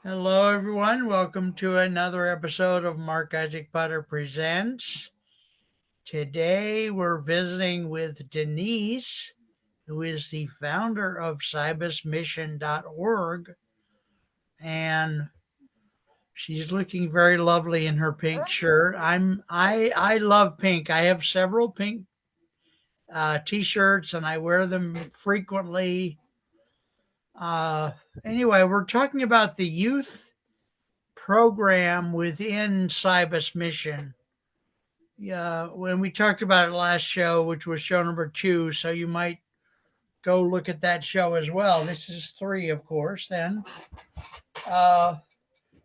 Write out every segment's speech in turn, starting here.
Hello, everyone. Welcome to another episode of Mark Isaac Potter Presents. Today, we're visiting with Denise, who is the founder of cibusmission.org, and she's looking very lovely in her pink shirt. I love pink. I have several pink t-shirts, and I wear them frequently. Uh, anyway, we're talking about the youth program within Cibus Mission. Yeah, when we talked about it last show, which was show number 2, so you might go look at that show as well. This is 3, of course. Then, uh,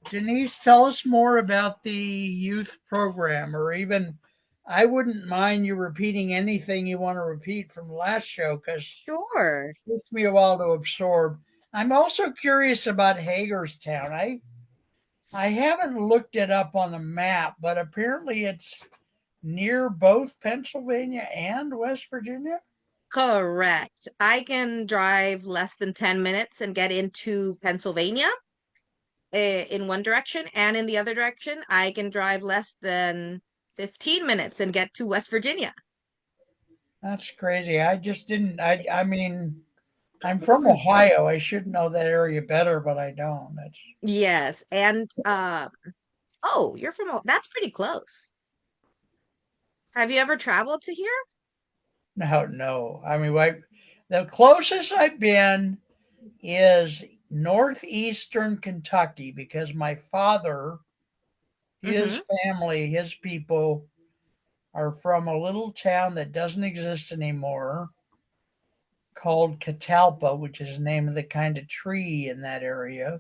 Denise, tell us more about the youth program, or even I wouldn't mind you repeating anything you want to repeat from last show because Sure. it takes me a while to absorb. I'm also curious about Hagerstown. I haven't looked it up on the map, but apparently it's near both Pennsylvania and West Virginia. Correct. I can drive less than 10 minutes and get into Pennsylvania in one direction, and in the other direction, I can drive less than 15 minutes and get to West Virginia. That's crazy. I just didn't. I mean, I'm from Ohio. I should know that area better, but I don't. That's Yes, and oh, you're that's pretty close. Have you ever traveled to here? no. I mean, the closest I've been is northeastern Kentucky because my father, his Mm-hmm. family, his people are from a little town that doesn't exist anymore called Catalpa, which is the name of the kind of tree in that area.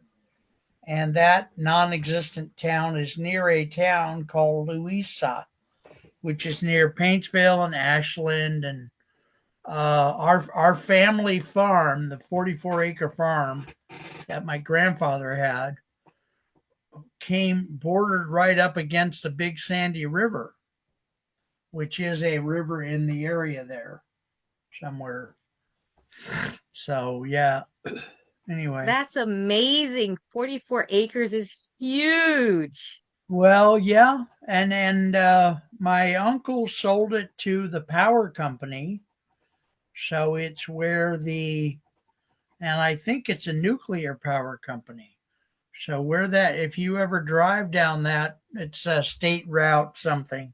And that non existent town is near a town called Louisa, which is near Paintsville and Ashland. And our family farm, the 44-acre farm that my grandfather had, came bordered right up against the Big Sandy River, which is a river in the area there somewhere. So, yeah. Anyway. That's amazing. 44 acres is huge. Well, yeah, and my uncle sold it to the power company, so it's where and I think it's a nuclear power company. So where that, if you ever drive down that, it's a state route something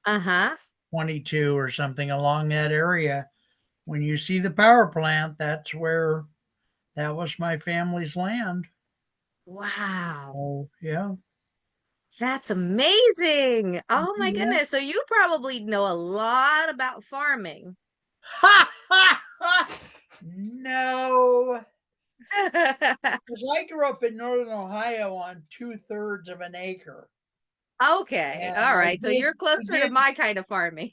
Uh-huh. 22 or something along that area. When you see the power plant, that's where that was my family's land. Wow. Oh, yeah. That's amazing. Oh my Yeah. goodness. So you probably know a lot about farming. Ha ha ha! No, because I grew up in northern Ohio on 2/3 of an acre, Okay. and All right. So you're we closer to did my kind of farming.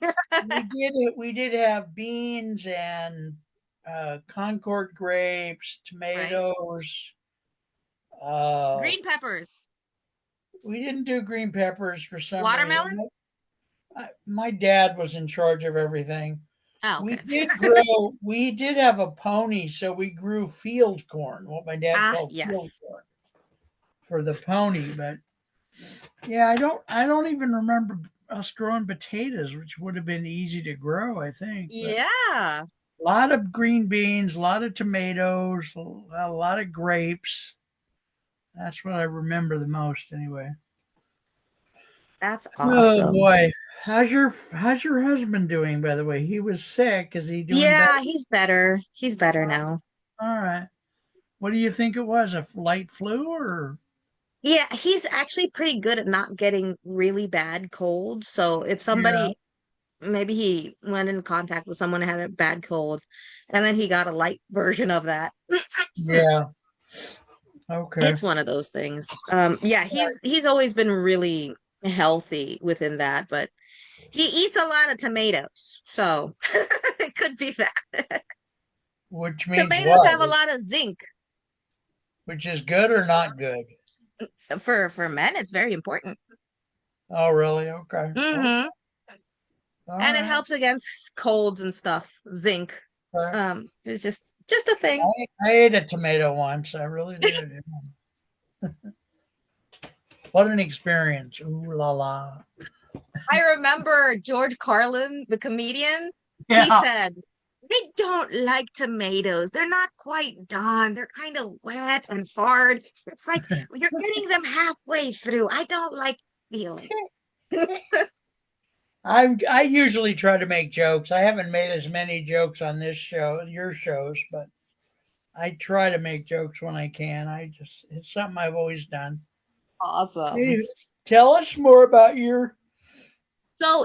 we did have beans and Concord grapes, Right. tomatoes. Uh, Green peppers. we didn't do green peppers for some Watermelon? reason. My dad was in charge of everything. Oh, We okay. did grow. We did have a pony, so we grew field corn, what my dad Ah, called field yes. corn for the pony. But yeah, I don't even remember us growing potatoes, which would have been easy to grow, I think. But Yeah. a lot of green beans, a lot of tomatoes, a lot of grapes. That's what I remember the most, anyway. That's Oh awesome. boy, how's your husband doing? By the way, he was sick. Is he doing better? Yeah, he's better. He's better now. All right. What do you think it was? A light flu or? Yeah, he's actually pretty good at not getting really bad colds. So if Yeah. somebody maybe he went in contact with someone who had a bad cold and then he got a light version of that. Yeah. Okay. It's one of those things. Yeah, he's always been really healthy within that, but he eats a lot of tomatoes. So it could be that. Which means Tomatoes what? have a lot of zinc. Which is good or not good? For men, it's very important. Oh, really? Okay. Well, Hmm. all And it right. helps against colds and stuff. Zinc. Okay. It's just Just a thing. I ate a tomato once. I really did. What an experience. Ooh la la. I remember George Carlin, the comedian, he Yeah. said, I don't like tomatoes. They're not quite done. They're kind of wet and hard. It's like you're getting them halfway through. I don't like feeling. I usually try to make jokes. I haven't made as many jokes on this show, your shows, but I try to make jokes when I can. It's something I've always done. Awesome. Hey, tell us more about So your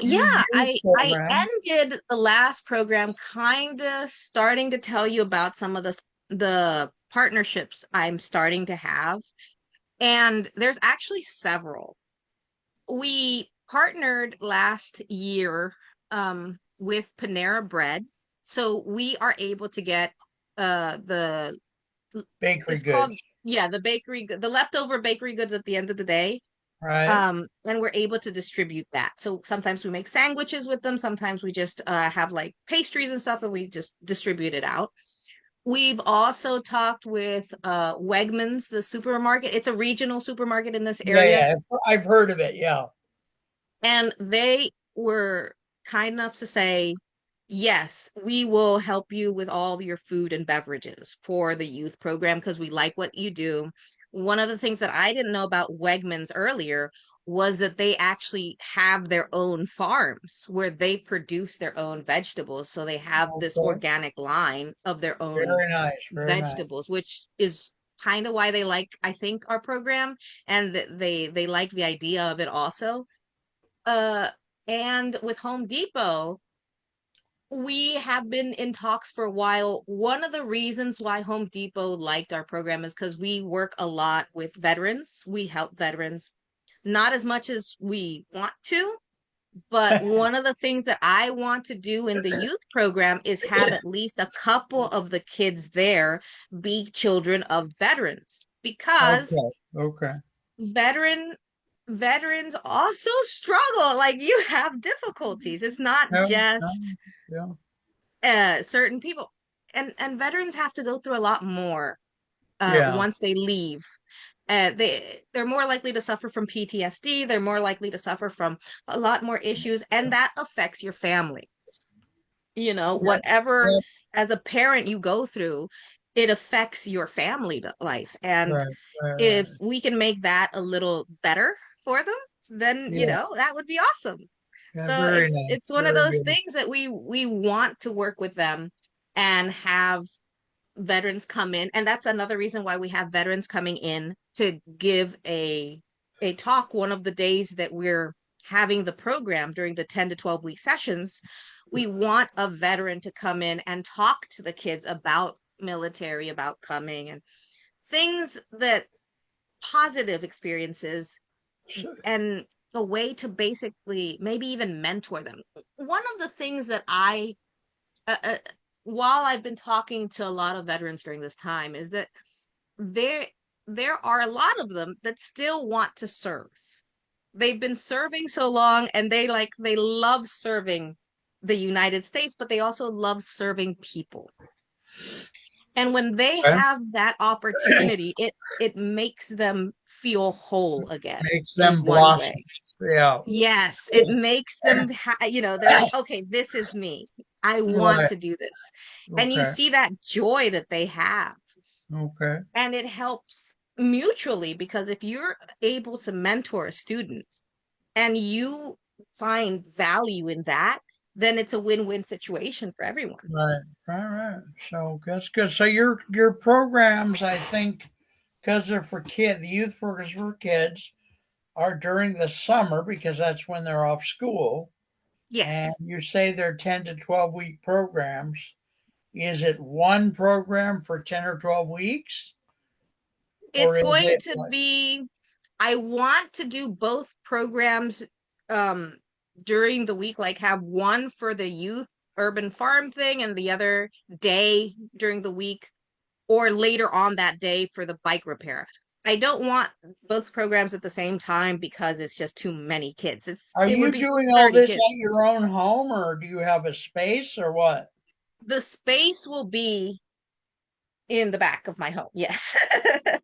yeah, youth I program. ended the last program kind of starting to tell you about some of the partnerships I'm starting to have, and there's actually several. We partnered last year with Panera Bread, so we are able to get the Bakery it's called, goods, yeah, the leftover bakery goods at the end of the day. right? And we're able to distribute that. So sometimes we make sandwiches with them, sometimes we just have like pastries and stuff and we just distribute it out. We've also talked with Wegmans, the supermarket. It's a regional supermarket in this Yeah, area, yeah. I've heard of it. Yeah. and they were kind enough to say, yes, we will help you with all your food and beverages for the youth program because we like what you do. One of the things that I didn't know about Wegmans earlier was that they actually have their own farms where they produce their own vegetables. So they have this Okay. organic line of their own Very nice. Very nice. vegetables, which is kind of why they like, I think, our program, and they like the idea of it also. Uh, and with Home Depot, we have been in talks for a while. One of the reasons why Home Depot liked our program is because we work a lot with veterans. We help veterans, not as much as we want to, but one of the things that I want to do in the youth program is have at least a couple of the kids there be children of veterans because Okay. Okay. veteran veterans also struggle. Like you have difficulties. It's not Yeah. just Yeah. certain people, and veterans have to go through a lot more Yeah. once they leave. They're more likely to suffer from PTSD. They're more likely to suffer from a lot more issues, and that affects your family. Yeah. Whatever Yeah. as a parent you go through, it affects your family life. And Right. Right. if Right. we can make that a little better for them, then Yeah. that would be awesome. Yeah. So Very nice. it's one of Very those good. things that we want to work with them and have veterans come in, and that's another reason why we have veterans coming in to give a talk one of the days that we're having the program during the 10 to 12 week sessions. We want a veteran to come in and talk to the kids about military, about coming, and things that positive experiences, So, and a way to basically maybe even mentor them. One of the things that I uh, uh, while I've been talking to a lot of veterans during this time is that there there are a lot of them that still want to serve. They've been serving so long and they love serving the United States, but they also love serving people. And when they okay. have that opportunity, it makes them feel whole again Makes in them one blossom. way. Yeah. Yes, it makes them, they're like, okay, this is me. I want Right. to do this. And you Okay. see that joy that they have. Okay. And it helps mutually because if you're able to mentor a student and you find value in that, then it's a win-win situation for everyone. Right. Right. Right. So that's good. So your programs, I think, because they're for the youth programs for kids, are during the summer because that's when they're off school. And Yes. you say they're 10 to 12 week programs. Is it one program for 10 or 12 weeks, or It's is going it to like be, I want to do both programs um during the week, like have one for the youth urban farm thing and the other day during the week or later on that day for the bike repair. I don't want both programs at the same time because it's just too many kids. are It would you be doing all 30 this at kids. your own home or do you have a space or what? The space will be in the back of my home. Yes.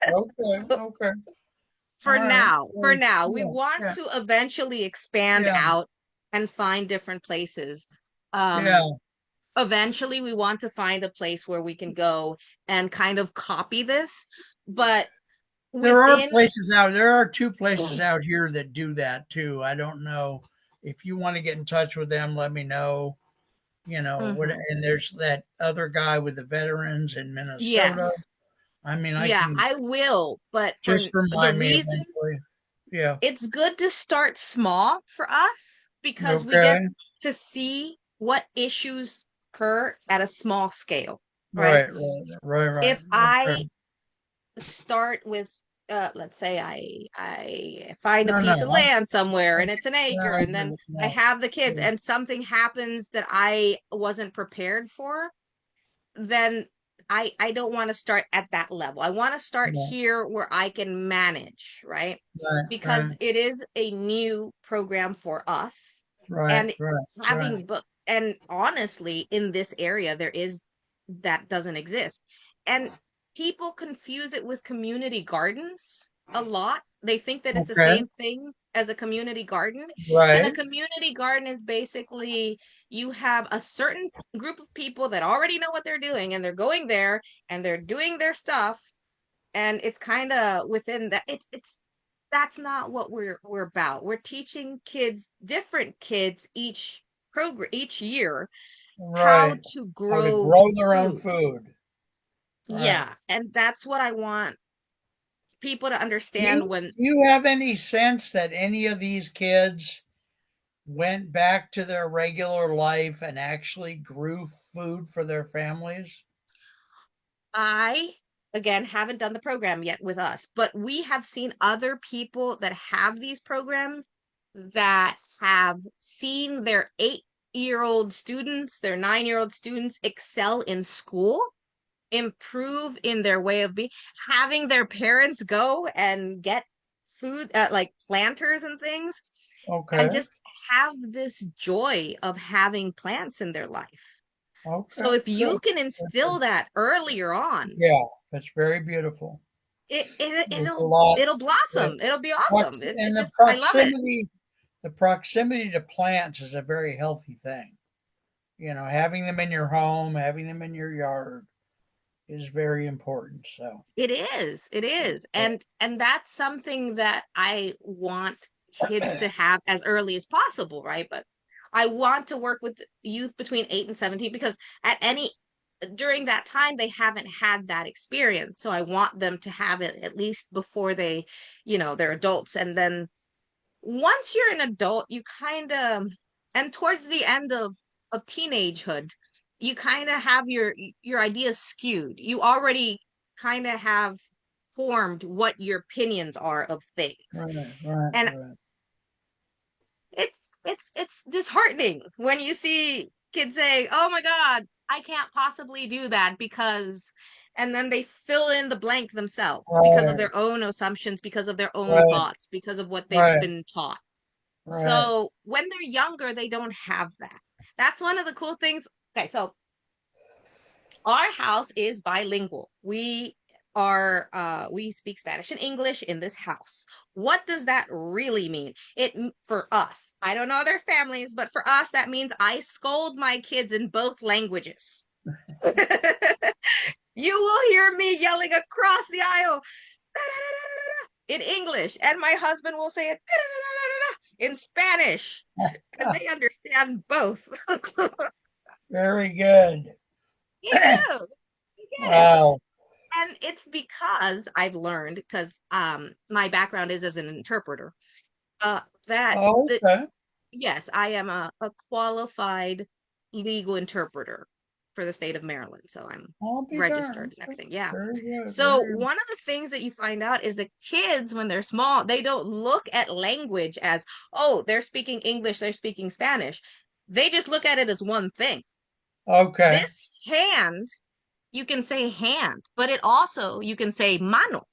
Okay. So Okay. All for right. now, for Well, now, we yeah. want Yeah. to eventually expand Yeah. out and find different places. Yeah. Um, Eventually we want to find a place where we can go and kind of copy this, but within There are two places out here that do that too. I don't know if you want to get in touch with them, let me know. You know, what Mhm. and there's that other guy with the veterans in Minnesota. Yes. I mean, I Yeah, can I will, but for just the remind me reason eventually. Yeah. it's good to start small for us because we get Okay. to see what issues occur at a small scale, right? Right, right, right, right. If Okay. I start with let's say I find a No, no, piece of land somewhere and it's an no, acre and then I no. have the kids Yeah, and something happens that I wasn't prepared for, then I don't want to start at that level. I want to start no. here where I can manage, right? Right, Because right, it is a new program for us. right, And right, right. having book and honestly, in this area, there is that doesn't exist. And people confuse it with community gardens a lot. They think that it's the Okay. same thing as a community garden. And a Right. community garden is basically you have a certain group of people that already know what they're doing and they're going there and they're doing their stuff, and it's kind of within that. It's That's not what we're about. We're teaching kids, different kids each year, how Right. to How to grow grow their own food. food. Right. Yeah, and that's what I want people to understand when Do you have any sense that any of these kids went back to their regular life and actually grew food for their families? I, again, haven't done the program yet with us, but we have seen other people that have these programs that have seen their 8-year old students, their 9-year old students excel in school, improve in their way of being, having their parents go and get food, like planters and things, and Okay. just have this joy of having plants in their life. So Okay. if you Good. can Good, instill good. that earlier on, Yeah, that's very beautiful. it, it There's a it'll lot. it'll The blossom. It'll be awesome. and It's the just I love it. proximity to plants is a very healthy thing. You know, having them in your home, having them in your yard is very important. So, It is. It is. And that's something that I want kids to have as early as possible, right? But I want to work with youth between 8 and 17 because at any during that time they haven't had that experience. So I want them to have it at least before they're adults. And then once you're an adult, you kind of, and towards the end of teenagehood, you kind of have your ideas skewed. You already kind of have formed what your opinions are of things. right, right, And right, it's disheartening when you see kids say, "Oh my God, I can't possibly do that because," and then they fill in the blank themselves because of right, their own assumptions, because of their own right, thoughts, because of what they've right, been taught. right. So when they're younger, they don't have that. That's one of the cool things. Okay, so our house is bilingual. We speak Spanish and English in this house. What does that really mean? For us, I don't know other families, but for us that means I scold my kids in both languages. You will hear me yelling across the aisle in English, and my husband will say it in Spanish, and they understand both. Very good. You do. You get it. Wow. And it's because I've learned, because my background is as an interpreter, uh that Oh, that okay. yes, I am a qualified legal interpreter for the state of Maryland. So I'm I'll be registered darned. and everything. Yeah. Very good. So Very good. one of the things that you find out is that kids, when they're small, they don't look at language as, oh, they're speaking English, they're speaking Spanish. They just look at it as one thing. Okay. This hand, you can say hand, but it also, you can say mano.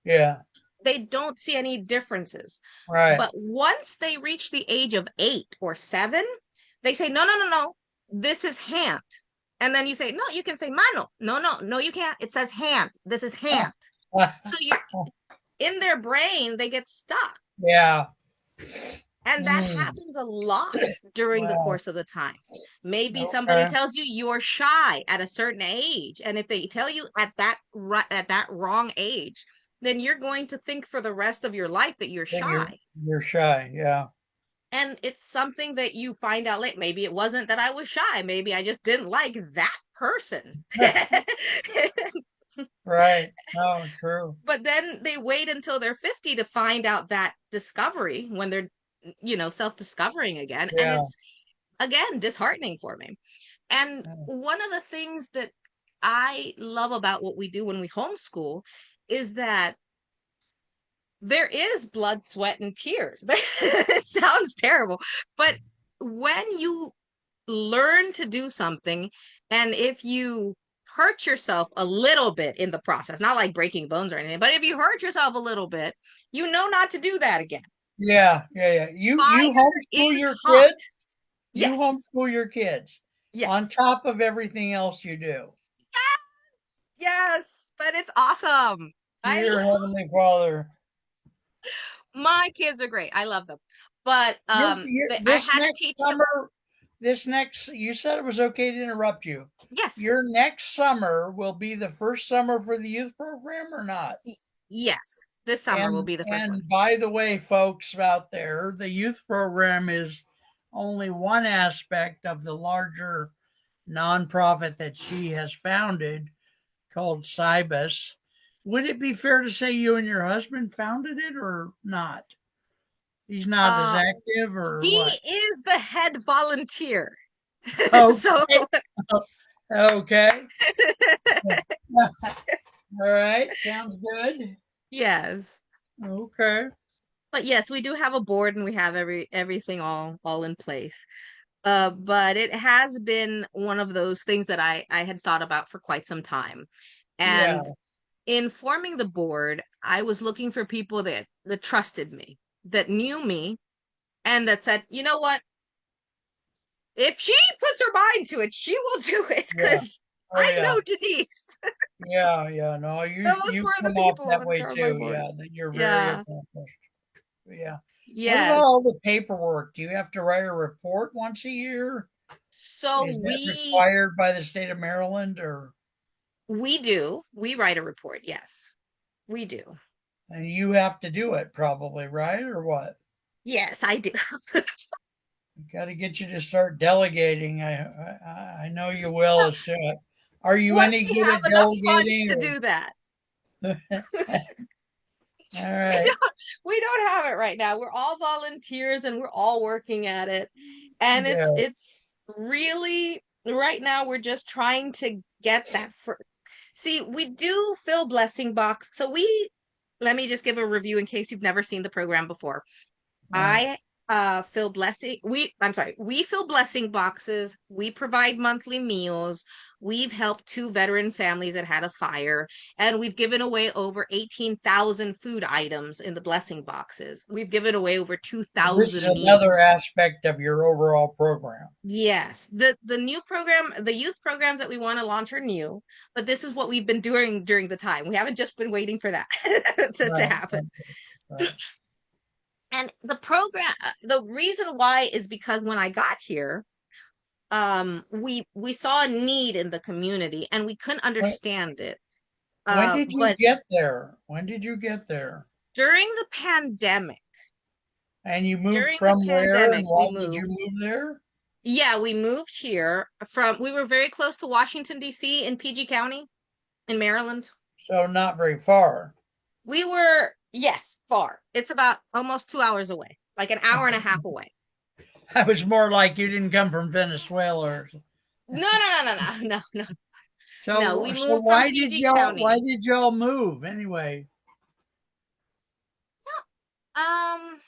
Yeah. They don't see any differences. Right. But once they reach the age of 8 or 7, they say, no, no, no, no, this is hand. And then you say, no, you can say mano. No, no, no, you can't. It says hand. This is hand. So you in their brain, they get stuck. Yeah. And that Mm. happens a lot during the Wow. course of the time. Maybe somebody Okay. tells you you're shy at a certain age, and if they tell you at that wrong age, then you're going to think for the rest of your life that you're Then shy. you're shy. Yeah. And it's something that you find out late. Maybe it wasn't that I was shy. Maybe I just didn't like that person. Right. Oh, true. But then they wait until they're 50 to find out that discovery when they're, self-discovering again. And Yeah. it's, again, disheartening for me. And one of the things that I love about what we do when we homeschool is that there is blood, sweat, and tears. It sounds terrible, but when you learn to do something, and if you hurt yourself a little bit in the process, not like breaking bones or anything, but if you hurt yourself a little bit, you know not to do that again. Yeah. Yeah. Yeah. You Fire homeschool is your hot. kids. You Yes. homeschool your kids on Yes. top of everything else you do. Yes. But it's awesome. I Dear Heavenly Father, my kids are great. I love them. But I this had to next teach them. summer, you said it was okay to interrupt you. Yes. Your next summer will be the first summer for the youth program or not? Yes. This summer will be the first one. And by the way, folks out there, the youth program is only one aspect of the larger nonprofit that she has founded called Cibus. Would it be fair to say you and your husband founded it or not? He's not as Uh active or he what? is the head volunteer. So Okay. Okay. All right. Sounds good. yes. Okay. But yes, we do have a board and we have everything all in place. But it has been one of those things that I had thought about for quite some time. Yeah. And in forming the board, I was looking for people that trusted me, that knew me, and that said, you know what? If she puts her mind to it, she will do it Yeah. because Oh I yeah. know Denise. Yeah. Yeah. No, Those you were the come off people that that way are on my too. board. Yeah. That you're very Yeah. accomplished. Yeah. What about Yes. all the paperwork? Do you have to write a report once a year? So Is that required by the state of Maryland or we do. We write a report. Yes, we do. and you have to do it probably, right? Or what? Yes, I do. Got to get you to start delegating. I know you will as soon. Are you Once any we good have at enough funds to delegating? do that. Or... All We right. don't we don't have it right now. We're all volunteers and we're all working at it. And Yeah. it's really right now we're just trying to get that for see, we do fill blessing box. So we let me just give a review in case you've never seen the program before. Right. I fill blessing I'm sorry, we fill blessing boxes, we provide monthly meals, we've helped two veteran families that had a fire, and we've given away over 18,000 food items in the blessing boxes. We've given away over This is 2,000 another meals. aspect of your overall program. Yes, the new program, the youth programs that we want to launch are new, but this is what we've been doing during the time. We haven't just been waiting for that to Right. happen. Right. And the program, the reason why is because when I got here, we saw a need in the community and we couldn't When, understand it. when did you But get there? When did you get there? during the pandemic, And you moved during the from where and pandemic, we why did you moved. move there? Yeah, we moved here from, we were very close to Washington, D.C. in PG County in Maryland. So not very far. We were, yes, far. It's about almost 2 hours away, like an hour and a half away. I was more like you didn't come from Venezuela or No, no, no, no, no, no, no. No, we so moved from PG why County. did y'all move anyway? Um,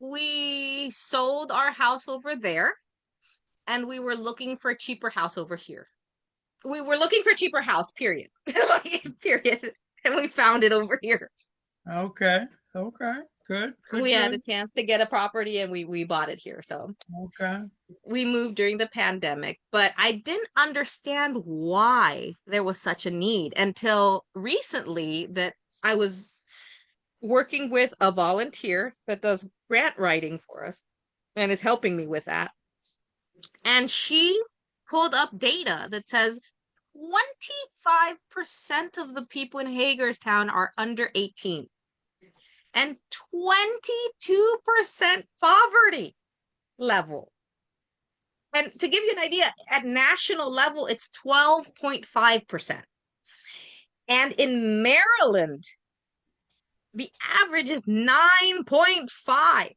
we sold our house over there and we were looking for a cheaper house over here. We were looking for a cheaper house, period. Like, period. And we found it over here. Okay. Okay. Good, good, We had a good. chance to get a property and we bought it here. So Okay. we moved during the pandemic, but I didn't understand why there was such a need until recently that I was working with a volunteer that does grant writing for us and is helping me with that. And she pulled up data that says 25% of the people in Hagerstown are under 18 and 22% poverty level. And to give you an idea, at national level, it's 12.5%. And in Maryland, the average is 9.5.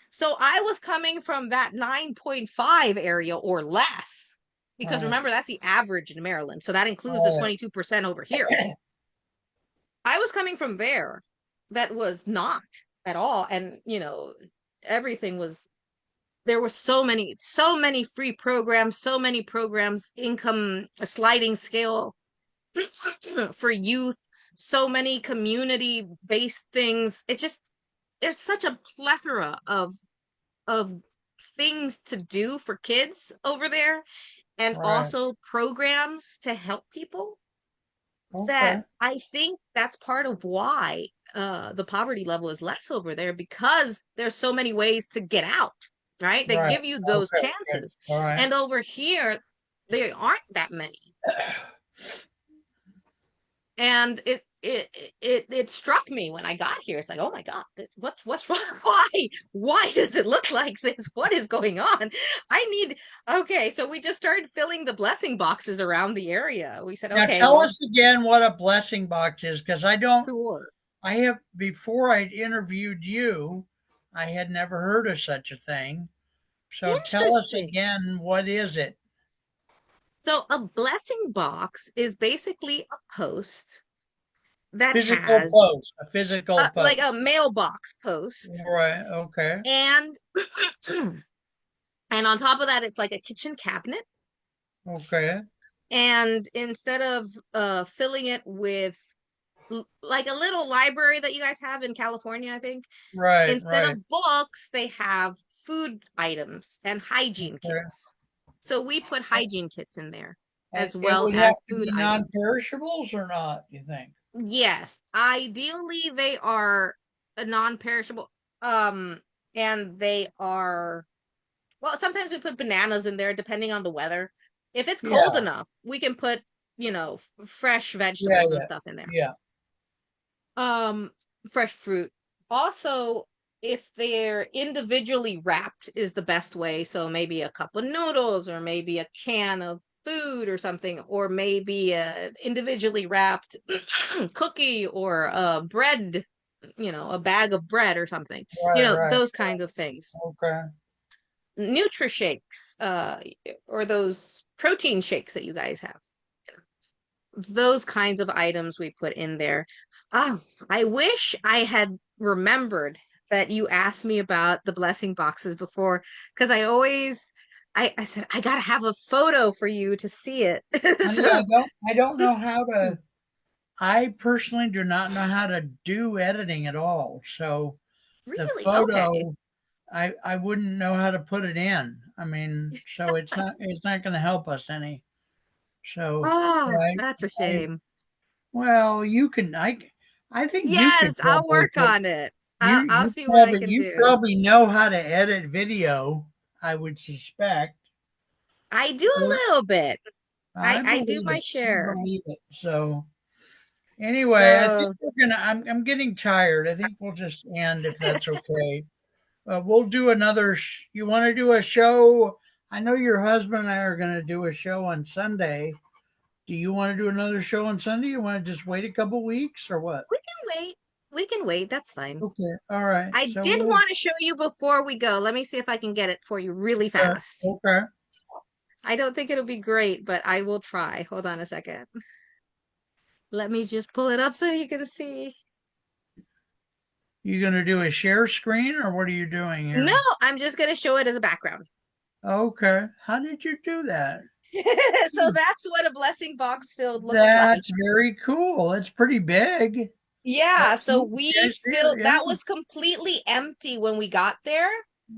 So I was coming from that 9.5 area or less, because Right. remember, that's the average in Maryland. So that includes the Right. 22% over here. I was coming from there that was not at all. And, everything was, there were so many free programs, so many programs, income, a sliding scale for youth, so many community based things. It just, there's such a plethora of things to do for kids over there, and Right. also programs to help people, that Okay. I think that's part of why the poverty level is less over there, because there's so many ways to get out, right? They Right. give you those Okay. Good. chances. All right. And over here, there aren't that many. And it struck me when I got here. It's like, oh my God, what's wrong? Why does it look like this? What is going on? I need Okay, so we just started filling the blessing boxes around the area. We said, Now okay, tell well, us again what a blessing box is, because I don't. sure. I have before I interviewed you, I had never heard of such a thing. So tell us Interesting. again, what is it? So a blessing box is basically a post that Physical has post. A physical like post. a mailbox post, Right. Okay. and and on top of that, it's like a kitchen cabinet. Okay. And instead of filling it with like a little library that you guys have in California, I think, Right. instead Right. of books, they have food items and hygiene Okay. kits. So we put hygiene kits in there And as it well would have as to food be items. non-perishables or not, you think? Yes, ideally they are a non-perishable. Um, and they are, well, sometimes we put bananas in there depending on the weather. If it's cold Yeah. enough, we can put, fresh Yeah. vegetables and Yeah. stuff in there. Yeah. Um, fresh fruit. Also, if they're individually wrapped is the best way. So maybe a cup of noodles, or maybe a can of food or something, or maybe a individually wrapped cookie, or a bread, a bag of bread or something. Right. Right. Those kinds of things. Okay. Nutrishakes, or those protein shakes that you guys have. Those kinds of items we put in there. Ah, I wish I had remembered that you asked me about the blessing boxes before, because I said I gotta have a photo for you to see it. Honey, So I don't know how to. I personally do not know how to do editing at all. So the really, okay. photo, I wouldn't know how to put it in. I mean, so it's not going to help us any. So Oh, I, that's a I shame. well, you can I think you could Yes, I'll probably work on it. I'll see what I can you do. probably know how to edit video, I would suspect. I do a Or little bit. I I do believe my it. I share. believe it. So anyway, I think So we're gonna. I'm getting tired. I think we'll just end if that's okay. We'll do another. You want to do a show? I know your husband and I are going to do a show on Sunday. Do you want to do another show on Sunday? You want to just wait a couple weeks or what? we can wait. We can wait. That's fine. Okay. All right. I So did we'll. want to show you before we go. Let me see if I can get it for you really fast. Okay. I don't think it'll be great, but I will try. Hold on a second. Let me just pull it up so you can see. You going to do a share screen or what are you doing No, here? I'm just going to show it as a background. Okay. How did you do that? So that's what a blessing box filled looks like. That's very cool. It's pretty big. Yeah, so we Yes, filled yeah. that was completely empty when we got there,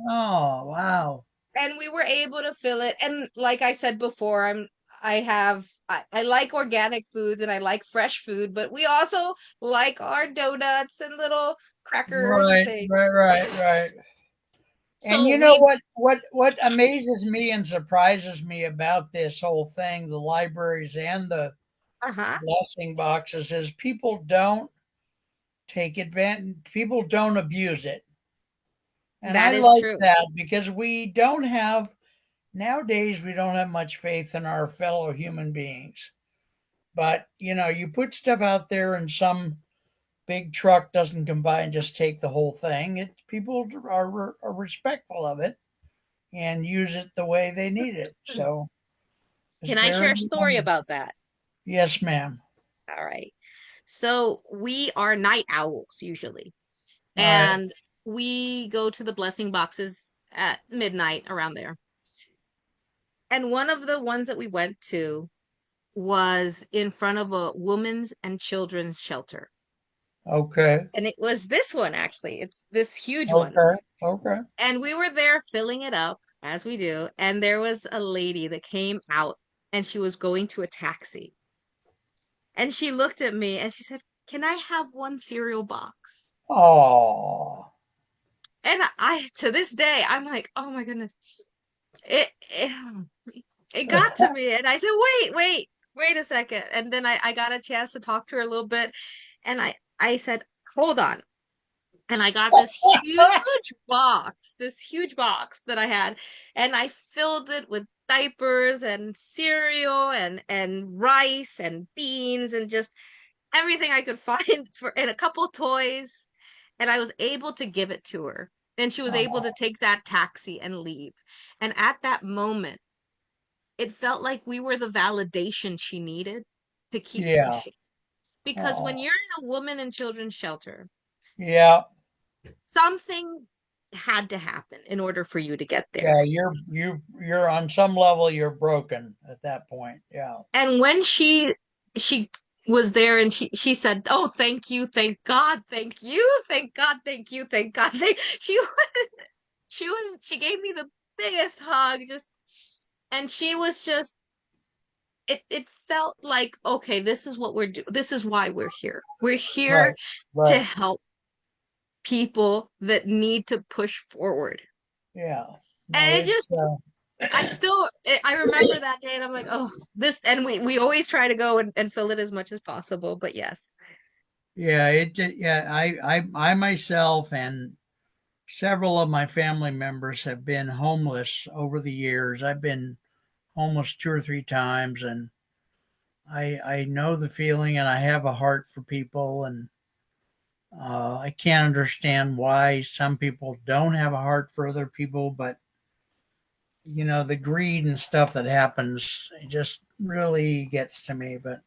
Oh, wow. and we were able to fill it. And like I said before, I like organic foods and I like fresh food, but we also like our donuts and little crackers and Right, things. right, right, right. And So you know we what amazes me and surprises me about this whole thing, the libraries and the uh-huh, blessing boxes, is people don't take advantage, people don't abuse it. And I that is like true. that because we don't have nowadays we don't have much faith in our fellow human beings. But you put stuff out there and some big truck doesn't come by and just take the whole thing. People are respectful of it and use it the way they need it. So it's Can I share very a story about that? yes, ma'am. All right. So we are night owls usually, All right. and we go to the blessing boxes at midnight around there. And one of the ones that we went to was in front of a women's and children's shelter. Okay. And it was this one, actually. It's this huge one. Okay. Okay. And we were there filling it up as we do. And there was a lady that came out and she was going to a taxi. And she looked at me and she said, "Can I have one cereal box?" Oh. And to this day, I'm like, oh my goodness. It, it got to me. And I said, wait a second. And then I got a chance to talk to her a little bit. And I said, hold on. And I got this huge box that I had, and I filled it with diapers and cereal and rice and beans and just everything I could find and a couple toys. And I was able to give it to her. And she was able to Oh, take that taxi and leave. And at that moment, it felt like we were the validation she needed to keep yeah. pushing. Because when Oh, you're in a woman and children's shelter, yeah. something had to happen in order for you to get there. Yeah. You're on some level you're broken at that point. Yeah. And when she was there and she said, "Oh, thank you, thank God, thank you, thank God, thank you, thank God." She gave me the biggest hug, just, and she was just, it felt like, okay, this is what we're doing. This is why we're here. We're here Right. to Right. help people that need to push forward. Yeah. No, And it it's just I remember that day and I'm like, oh, this, and we always try to go and fill it as much as possible. But yes. yeah, yeah, I myself and several of my family members have been homeless over the years. I've been homeless two or three times, and I know the feeling, and I have a heart for people, and I can't understand why some people don't have a heart for other people, but the greed and stuff that happens, it just really gets to me. But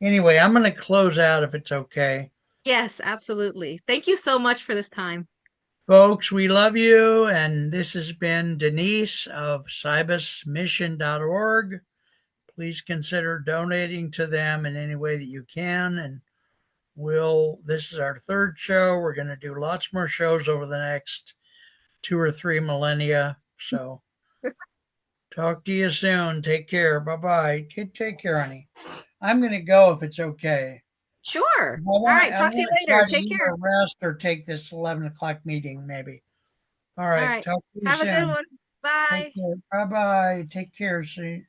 anyway, I'm going to close out if it's okay. Yes, absolutely. Thank you so much for this time. Folks, we love you. And this has been Denise of cibusmission.org. Please consider donating to them in any way that you can. And this is our third show. We're going to do lots more shows over the next 2 or 3 millennia. So talk to you soon. Take care. Bye bye. Take care, honey. I'm going to go if it's okay. Sure. All right. I Talk to you want to later. try to Take care. either rest or take this 11 o'clock meeting, maybe. All All right. right. Talk to you Have a good soon. one. Take Bye. care. Bye bye. Take care. See.